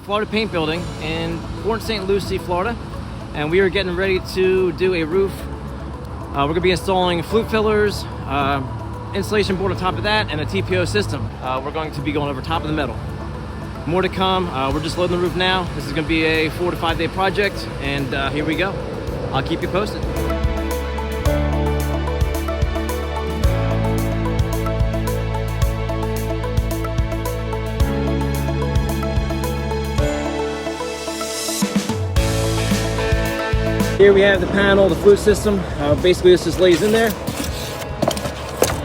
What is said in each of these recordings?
Florida Paint Building in Port St Lucie, Florida, and we are getting ready to do a roof. We're going to be installing flute fillers, insulation board on top of that, and a TPO system. We're going to be going over top of the metal. More to come. We're just loading the roof now. This is going to be a 4 to 5 day project, and here we go. I'll keep you posted. Here we have the panel, the flute system. Basically this just lays in there,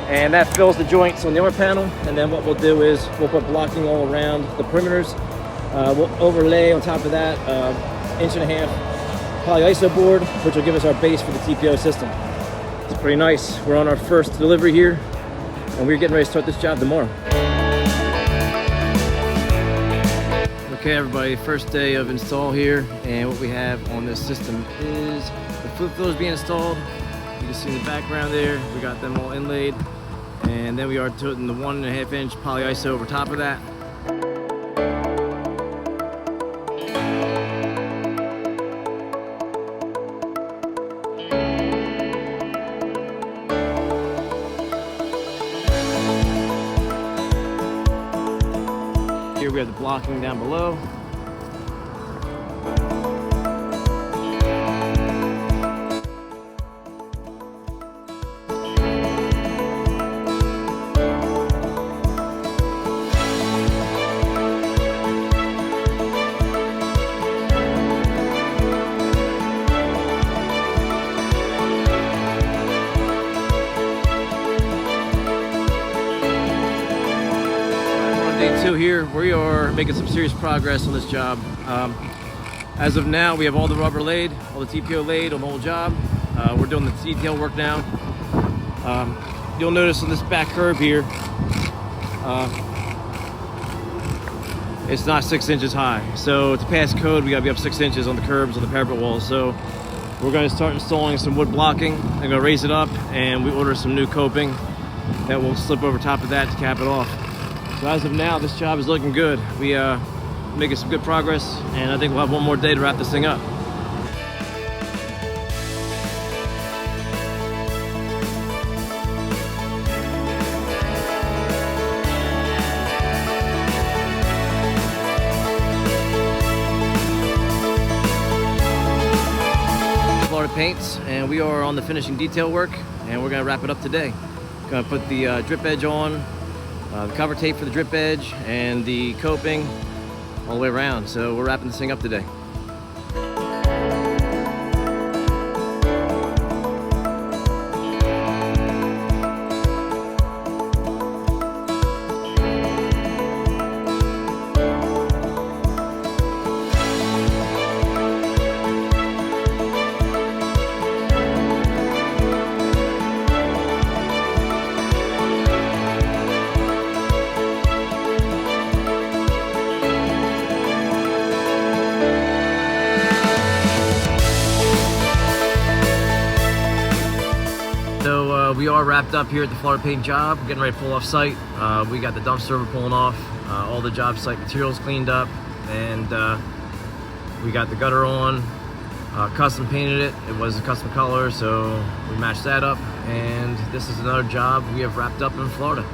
and that fills the joints on the other panel. And then what we'll do is we'll put blocking all around the perimeters. We'll overlay on top of that 1.5 inch polyiso board, which will give us our base for the TPO system. It's pretty nice. We're on our first delivery here, and we're getting ready to start this job tomorrow. Okay everybody, first day of install here, and what we have on this system is the flute fillers being installed. You can see in the background there, we got them all inlaid, and then we are putting the 1.5 inch polyiso over top of that. Here we have the blocking down below. Day 2 here, we are making some serious progress on this job. As of now, we have all the rubber laid, all the TPO laid on the whole job. We're doing the detail work now. You'll notice on this back curb here, it's not 6 inches high. So to pass code, we gotta be up 6 inches on the curbs, on the parapet walls. So we're gonna start installing some wood blocking. I'm gonna raise it up, and we order some new coping that will slip over top of that to cap it off. So as of now, this job is looking good. We making some good progress, and I think we'll have one more day to wrap this thing up. Florida Paints, and we are on the finishing detail work, and we're gonna wrap it up today. Gonna put the drip edge on, the cover tape for the drip edge, and the coping all the way around. So we're wrapping this thing up today. So we are wrapped up here at the Florida Paint job. We're getting ready to pull off site. We got the dumpster we're pulling off, all the job site materials cleaned up, and we got the gutter on, custom painted it. It was a custom color, so we matched that up, and this is another job we have wrapped up in Florida.